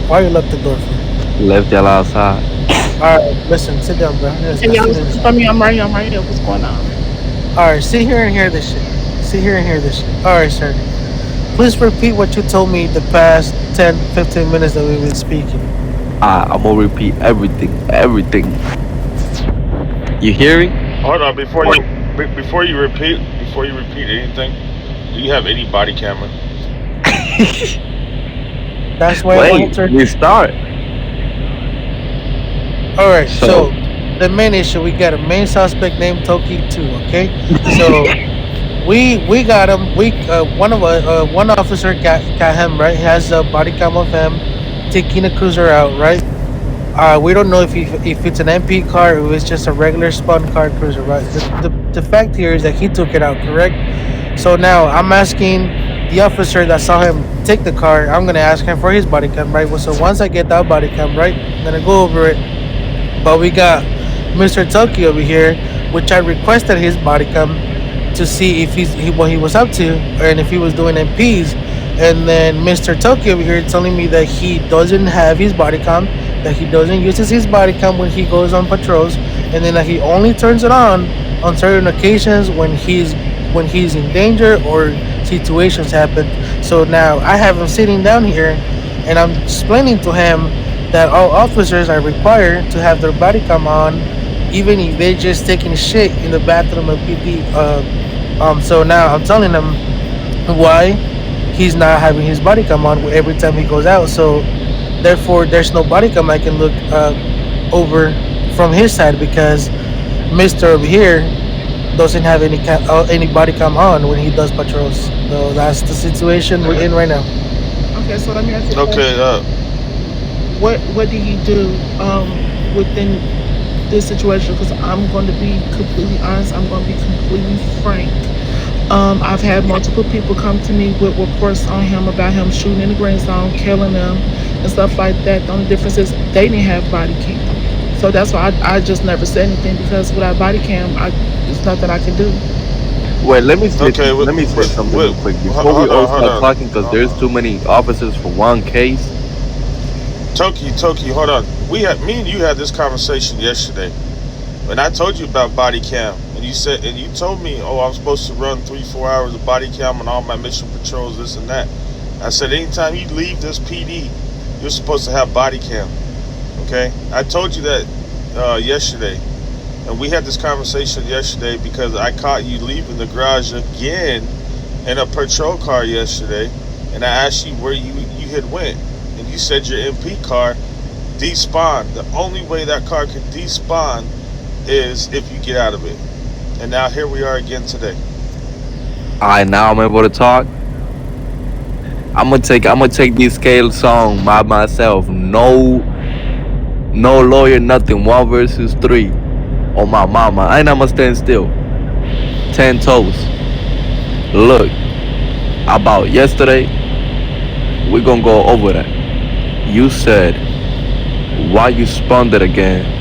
Why you left the door for? Left y'all outside. All right, listen, sit down, bro. Hey, I y'all see was this. looking for me. I'm right here. I'm right here. What's going on? All right, sit here and hear this shit. Sit here and hear this shit. All right, sir. Please repeat what you told me the past 10, 15 minutes that we've been speaking. I'm gonna repeat everything. Everything. You hearing? Hold on, before you repeat anything, do you have any body camera? That's why I Wait, wanted to. we start. All right, So, so the main issue, we got a main suspect named Toki too. Okay, so we got him. We one officer got him right. He has a body cam of him taking the cruiser out. Right. We don't know if it's an MP car or if it's just a regular spawn car cruiser. Right. The fact here is that he took it out. Correct. So now I'm asking the officer that saw him take the car. I'm gonna ask him for his body cam. Right. Well, so once I get that body cam, right, I'm gonna go over it. But we got Mr. Toki over here, which I requested his body cam to see if what he was up to and if he was doing MPs. And then Mr. Toki over here telling me that he doesn't have his body cam, that he doesn't use his body cam when he goes on patrols, and then that he only turns it on certain occasions when he's in danger or situations happen. So now I have him sitting down here, and I'm explaining to him that all officers are required to have their body cam on, even if they're just taking shit in the bathroom of PP. So now I'm telling him why he's not having his body cam on every time he goes out. So therefore, there's no body cam I can look over from his side because Mister over here doesn't have any body cam on when he does patrols. So that's the situation we're in right now. Okay, so let me ask you a Okay, question. What did he do within this situation? Because I'm going to be completely honest. I'm going to be completely frank. I've had multiple people come to me with reports on him about him shooting in the green zone, killing them, and stuff like that. The only difference is they didn't have body cam. So that's why I just never said anything because without body cam, it's nothing I can do. wait, okay. let me say something real quick before we all Hold start on. talking, because there's too many officers for one case. Toki, hold on. Me and you had this conversation yesterday. When I told you about body cam, and you told me, oh, I'm supposed to run 3-4 hours of body cam on all my mission patrols, this and that. I said, anytime you leave this PD, you're supposed to have body cam. Okay, I told you that yesterday, and we had this conversation yesterday because I caught you leaving the garage again in a patrol car yesterday, and I asked you where you had went, and you said your MP car despawned. The only way that car can despawn is if you get out of it. And now here we are again today. I now I'm able to talk. I'm gonna take this scale song by myself. No lawyer, nothing. One versus three. On my mama. I ain't I'ma stand still. 10 toes. Look, about yesterday, we gonna go over that. You said why you spawned it again,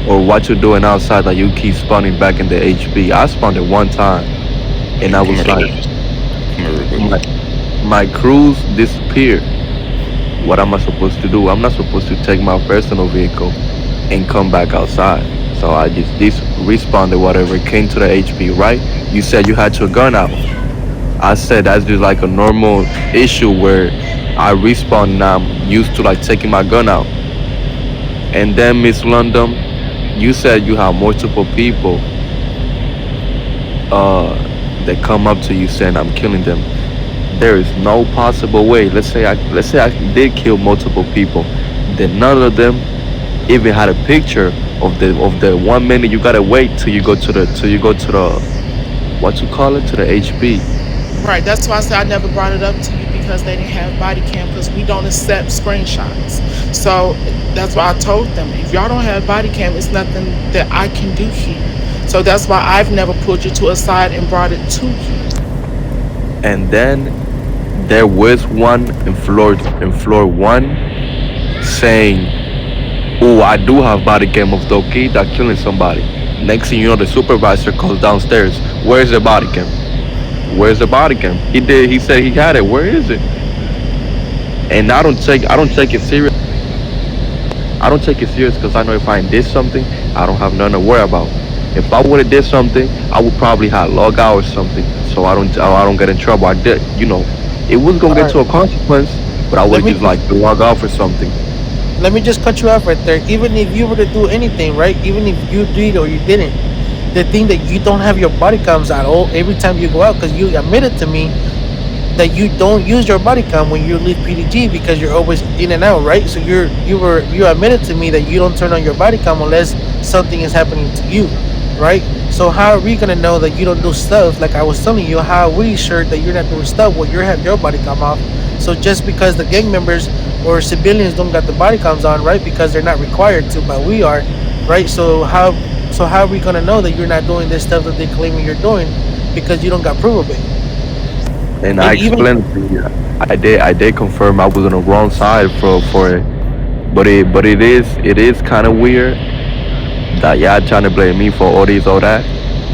or what you doing outside that you keep spawning back in the HB. I spawned it one time, and I Come was here, like, come here real quick. my, my cruise disappeared. What am I supposed to do? I'm not supposed to take my personal vehicle and come back outside. So I just responded whatever came to the HP, right? You said you had your gun out. I said that's just like a normal issue where I respawn and I'm used to like taking my gun out. And then Miss London, you said you have multiple people uh that come up to you saying I'm killing them. There is no possible way. Let's say I did kill multiple people. Then none of them even had a picture of the 1 minute you gotta wait till you go to the what you call it to the HB. Right. That's why I said I never brought it up to you because they didn't have body cam because we don't accept screenshots. So that's why I told them if y'all don't have body cam, it's nothing that I can do here. So that's why I've never pulled you to a side and brought it to you. And then there was one in floor one saying, "Oh, I do have body cam of Doki that killing somebody." Next thing you know, the supervisor calls downstairs. Where's the body cam? Where's the body cam? He did. He said he had it. Where is it? And I don't take it serious. I don't take it serious because I know if I did something, I don't have nothing to worry about. If I would have did something, I would probably have log out or something, so I don't get in trouble. I did, it was gonna All get right. to a consequence, but I Let would me just like to log out for something. let me just cut you off right there. Even if you were to do anything, right? Even if you did or you didn't, the thing that you don't have your body cams at all every time you go out, because you admitted to me that you don't use your body cam when you leave PDG because you're always in and out, right? So you admitted to me that you don't turn on your body cam unless something is happening to you, right? So how are we gonna know that you don't do stuff like I was telling you? How are we sure that you're not doing stuff when you have your body cam off? So just because the gang members or civilians don't got the body cams on, right? Because they're not required to, but we are, right? So how are we gonna know that you're not doing this stuff that they claiming you're doing because you don't got proof of it? And I And even explained it to you. I did confirm I was on the wrong side for it, but it is kind of weird that y'all trying to blame me for all that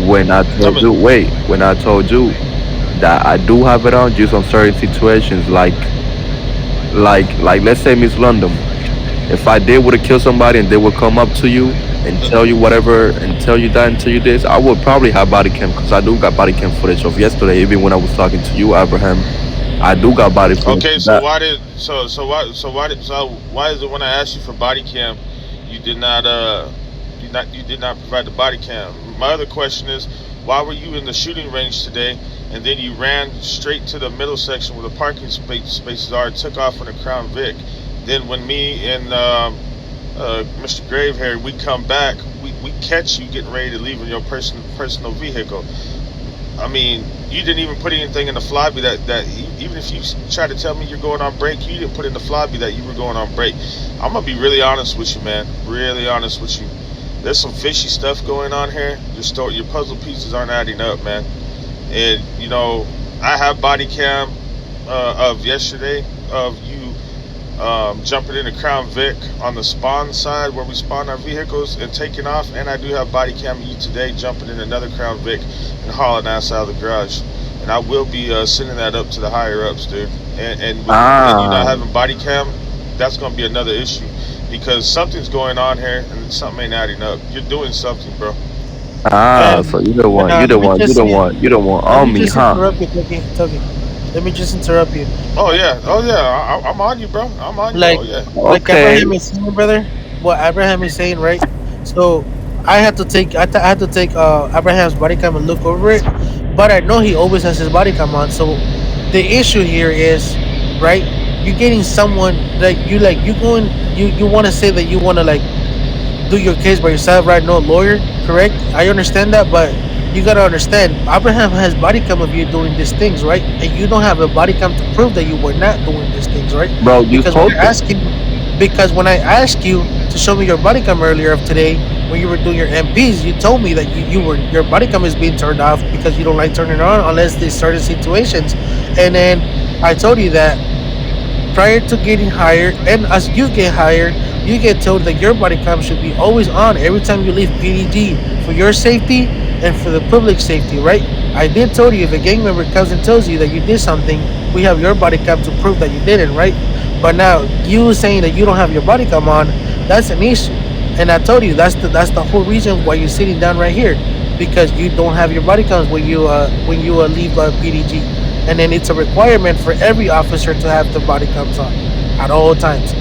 when I I told mean, you wait when I told you that I do have it on just on certain situations like let's say Miss London. If I did would have killed somebody and they would come up to you and tell you whatever and tell you that and tell you this, I would probably have body cam because I do got body cam footage of yesterday. Even when I was talking to you, Abraham, I do got body footage okay, of so that. why is it when I asked you for body cam, you did not you did not provide the body cam? My other question is, why were you in the shooting range today, and then you ran straight to the middle section where the parking spaces are, and took off on a Crown Vic? Then when me and Mr. Gravehair we come back, we catch you getting ready to leave in your personal vehicle. I mean, you didn't even put anything in the flybee even if you try to tell me you're going on break, you didn't put in the flybee that you were going on break. I'm gonna be really honest with you, man. Really honest with you. There's some fishy stuff going on here. Your puzzle pieces aren't adding up, man. And I have body cam of yesterday of you jumping into Crown Vic on the spawn side where we spawn our vehicles and taking off, and I do have body cam of you today jumping in another Crown Vic and hauling ass out of the garage. And I will be sending that up to the higher ups, dude. And you not Ah, having body cam, that's gonna be another issue because something's going on here and something ain't adding up. You're doing something, bro. so and you don't want, you let don't me want, you just don't say, want, you don't want let on me me, just huh? interrupt you, Toki. Let me just interrupt you. Oh yeah, I'm on you, bro. I'm on you. Like Oh yeah. like Okay. Abraham is saying, brother. What Abraham is saying, right? So I had to take Abraham's body cam and look over it, but I know he always has his body cam on. So the issue here is, right? You're getting someone that you going you want to say that you want to like do your case by yourself, right? No lawyer, correct? I understand that, but you gotta understand, Abraham has body cam of you doing these things, right? And you don't have a body cam to prove that you were not doing these things, right? Bro, you Because when supposed I to. asked you, because when I asked you to show me your body cam earlier of today, when you were doing your MPs, you told me that your body cam is being turned off because you don't like turning it on unless there's certain situations, and then I told you that prior to getting hired and as you get hired, you get told that your body cam should be always on every time you leave PDG for your safety and for the public safety, right? I did told you if a gang member comes and tells you that you did something, we have your body cam to prove that you didn't, right? But now you saying that you don't have your body cam on, that's an issue. And I told you that's the whole reason why you're sitting down right here because you don't have your body cams when you leave PDG, and then it's a requirement for every officer to have the body cams on at all times.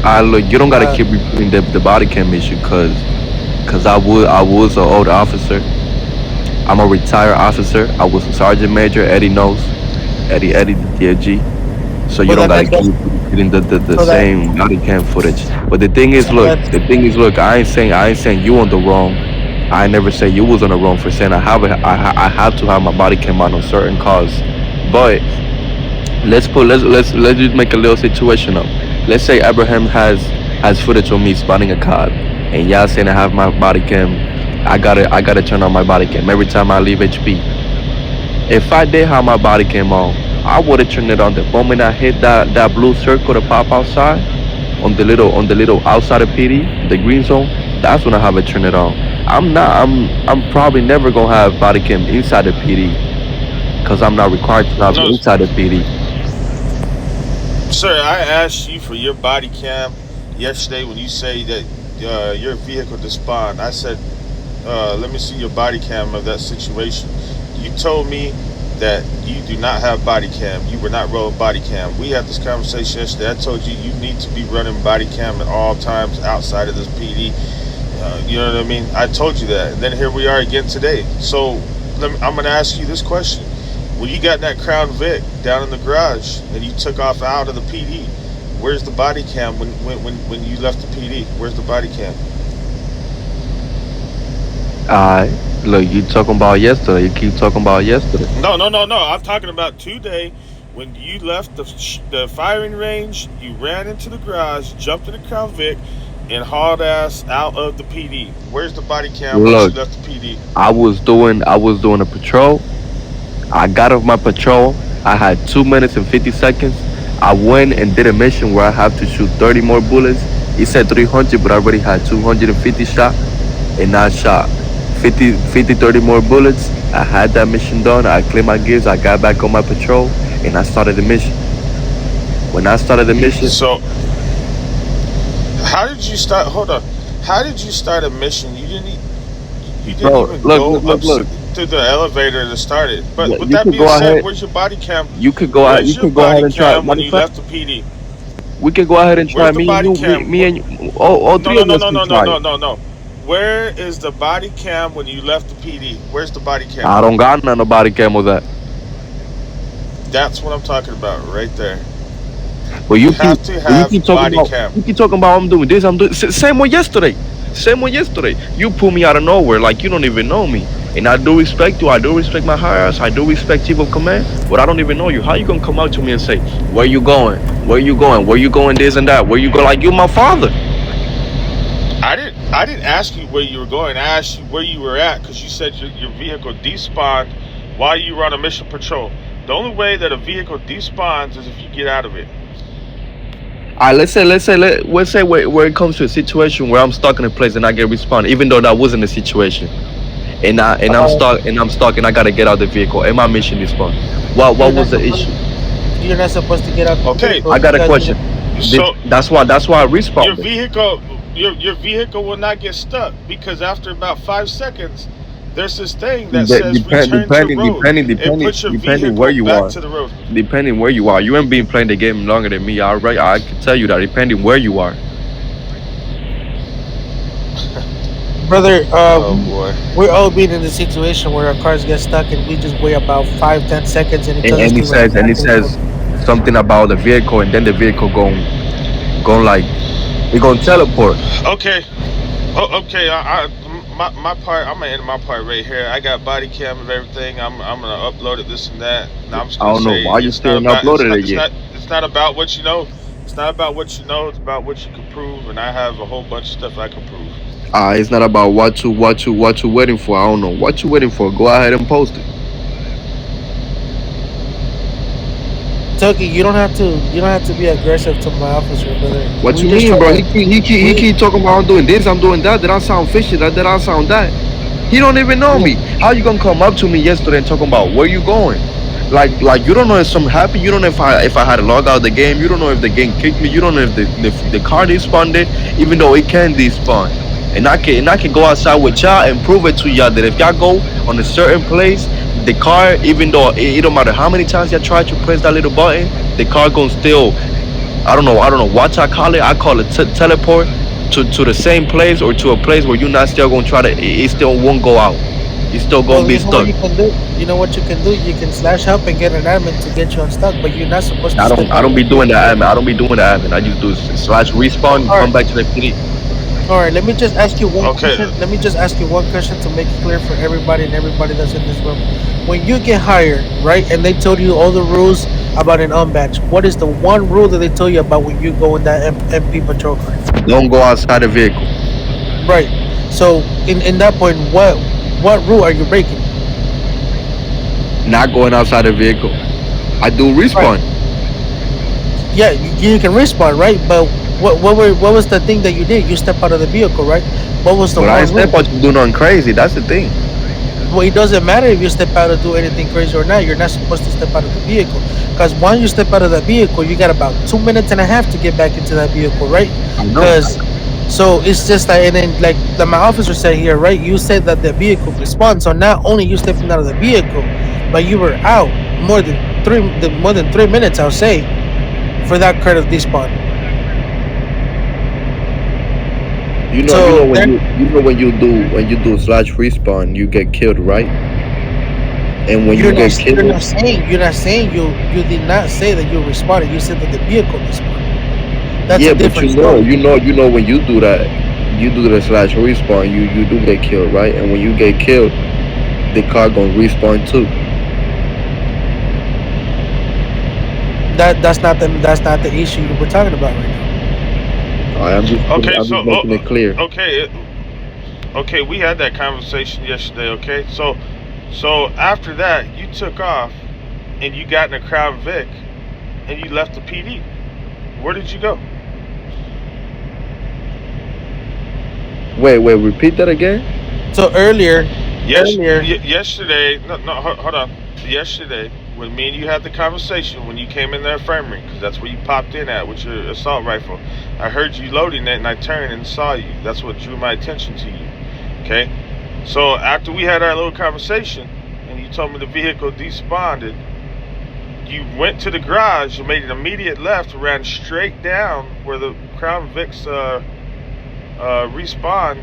I look, you don't gotta Uh, keep repeating the body cam issue, cause I was an old officer. I'm a retired officer. I was a sergeant major. Eddie knows. Eddie the DFG. So you well, don't then gotta that's keep repeating the so that same body cam footage. But that's look. I ain't saying you on the wrong. I never say you was on the wrong for saying I have to have my body cam on certain cause. But let's just make a little situation up. Let's say Abraham has footage of me spotting a cop, and y'all saying I have my body cam. I gotta turn on my body cam every time I leave HP. If I did have my body cam on, I would have turned it on the moment I hit that blue circle to pop outside on the little outside of PD, the green zone. That's when I have it turn it on. I'm probably never gonna have body cam inside the PD because I'm not required to have it No, inside the PD. sir, I asked you for your body cam yesterday when you say that your vehicle despond. I said, let me see your body cam of that situation. You told me that you do not have body cam. You were not rolling body cam. We had this conversation yesterday. I told you you need to be running body cam at all times outside of this PD. You know what I mean? I told you that. And then here we are again today. So I'm going to ask you this question. When you got in that Crown Vic down in the garage and you took off out of the PD, where's the body cam when you left the PD? Where's the body cam? Look, you talking about yesterday. You keep talking about yesterday. No. I'm talking about today. When you left the firing range, you ran into the garage, jumped in the Crown Vic, and hauled ass out of the PD. Where's the body cam when you Look, left the PD? I was doing a patrol. I got off my patrol. I had 2 minutes and 50 seconds. I went and did a mission where I have to shoot 30 more bullets. He said 300, but I already had 250 shot, and I shot 30 more bullets. I had that mission done. I cleared my gears. I got back on my patrol, and I started the mission. When I started the mission, So, how did you start? Hold on. How did you start a mission? You didn't bro, even look, go up look. to the elevator to start it. But Yeah, with you that could being go said, ahead. where's your body cam? You could go out. You Where's your could go ahead body and try. cam when Matter you of fact, left the PD? we could go ahead and try. Where's the Me and body you, cam? me and you, all No, three no, of no, us no, can no, no, try no, it. no, no. Where is the body cam when you left the PD? Where's the body cam? I don't got none nobody cam with that. That's what I'm talking about right there. But You you have keep, to but you have keep talking body about, cam. I'm doing this, I'm doing same one yesterday. Same one yesterday. You pull me out of nowhere like you don't even know me. And I do respect you. I do respect my higher ups. I do respect chief of command. But I don't even know you. How you gonna come out to me and say, where you going? Where you going? Where you going? This and that. Where you go? Like you my father. I didn't ask you where you were going. I asked you where you were at because you said your vehicle despawned while you were on a mission patrol. The only way that a vehicle despawns is if you get out of it. All right, let's say where it comes to a situation where I'm stuck in a place and I get respawned, even though that wasn't the situation, and I'm stuck and I gotta get out the vehicle and my mission is spawned. What You're was not the supposed. issue? You're not supposed to get out the Okay, vehicle I got a because question. so That's why I your respawned. vehicle your vehicle will not get stuck because after about 5 seconds, there's this thing that says return to road. It puts your Depending where vehicle you back are, to the road. depending where you are, you ain't been playing the game longer than me. Alright, I can tell you that. Depending where you are, brother, Oh boy. we're all been in the situation where our cars get stuck and we just wait about 5-10 seconds and it tells us and to run and back it to the road. says something about the vehicle, and then the vehicle going like it gonna teleport. Okay. Okay. My part. I'm gonna end my part right here. I got body cam of everything. I'm gonna upload it, this and that. Now I'm just I gonna don't know say why you it's still not ain't about. uploaded it yet. It's not about what you know. It's not about what you know. It's about what you can prove. And I have a whole bunch of stuff I can prove. It's not about what you waiting for. I don't know what you waiting for. Go ahead and post it. Toki, you don't have to be aggressive to my officer, brother. What We you just mean, try bro? to He we keep talking about I'm doing this, I'm doing that. Did I sound fishy? Did I sound that? He don't even know me. How you gonna come up to me yesterday and talking about where you going? Like you don't know if something happened. You don't know if I had to log out of the game. You don't know if the game kicked me. You don't know if the car despawned it, even though it can despawn. And I can go outside with y'all and prove it to y'all that if y'all go on a certain place, the car, even though it don't matter how many times y'all try to press that little button, the car gonna still, I don't know what I call it. I call it teleport to the same place or to a place where you're not still gonna try to. It still won't go out. It's still gonna well, be you know what stuck. you can do. You know what you can do. You can slash help and get an admin to get you unstuck, but you're not supposed to step I out of don't the be doing vehicle. that admin. I don't be doing that admin. I just do slash respawn and All come right. back to the PD. All right, let me just ask you one Okay. question. Let me just ask you one question to make it clear for everybody and everybody that's in this room. When you get hired, right, and they told you all the rules about an unbatch, what is the one rule that they tell you about when you go in that MP patrol car? Don't go outside the vehicle. Right. So in that point, what rule are you breaking? Not going outside the vehicle. I do Right. respawn. Yeah, you can respawn, right? But what was the thing that you did? You step out of the vehicle, right? What was the But I one ain't rule? step out to do nothing crazy. That's the thing. well, it doesn't matter if you step out to do anything crazy or not. You're not supposed to step out of the vehicle because once you step out of that vehicle, you got about 2 minutes and a half to get back into that vehicle, right? I know. Because so it's just like, and then like my officer said here, right? You said that the vehicle responds. So not only you stepping out of the vehicle, but you were out more than 3 minutes, I'll say, for that credit of despawn. So then, When you do slash respawn, you get killed, right? And when you get you're killed, not saying you did not say that you responded. You said that the vehicle responded. That's yeah, a but different story. you know when you do that, you do the slash respawn, you do get killed, right? And when you get killed, the car gonna respawn too. That's not the issue we're talking about right now. Okay, I'm so just making it clear. okay, we had that conversation yesterday. Okay, so after that, you took off and you got in a Crown Vic and you left the PD. Where did you go? Wait, repeat that again. So earlier, Yesterday, no, hold on. Yesterday, when me and you had the conversation, when you came in the infirmary, because that's where you popped in at with your assault rifle, I heard you loading it, and I turned and saw you. That's what drew my attention to you. Okay? So after we had our little conversation, and you told me the vehicle despawned, you went to the garage, you made an immediate left, ran straight down where the Crown Vics respawn,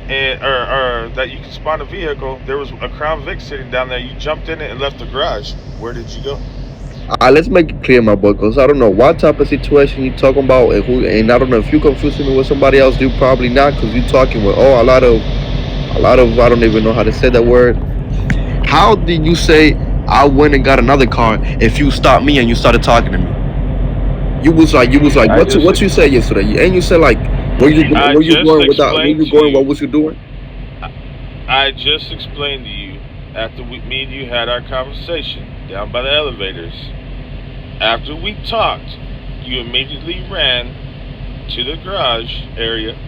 and or that you could spawn a vehicle. There was a Crown Vic sitting down there. You jumped in it and left the garage. Where did you go? Let's make it clear, my boy, because I don't know what type of situation you talking about, and I don't know if you confusing me with somebody else. You probably not, because you talking with a lot of I don't even know how to say that word. How did you say I went and got another car if you stopped me and you started talking to me? You was like what you said yesterday, and you said like where you going with that? Where you going? What was you doing? I just explained to you after me and you had our conversation down by the elevators. After we talked, you immediately ran to the garage area.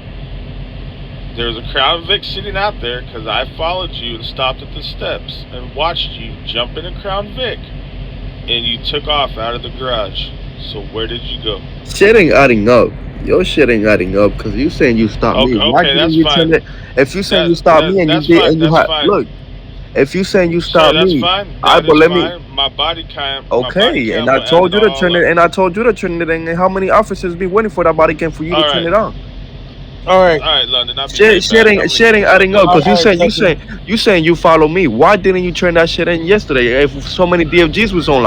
There was a Crown Vic sitting out there because I followed you and stopped at the steps and watched you jump in a Crown Vic, and you took off out of the garage. So where did you go? Shit ain't adding up. Your shit ain't adding up because you saying you stopped me. Why Okay, didn't that's you fine. turn it? If you saying you stopped me and you That's did fine. and you That's had fine. look, if you saying you Sir, stopped that's me, fine. I That but is let me fine. My body cam okay, and I will add told it you to all turn it, up. and I told you to turn it, and how many officers be waiting for that body cam for you to All turn right. it on? all right, All right, London. I'll be Shit, right shit back. I'm ain't gonna shit get ain't this adding up updated. because Tokyo. you saying you follow me. Why didn't you turn that shit in yesterday if so many DFGs was online?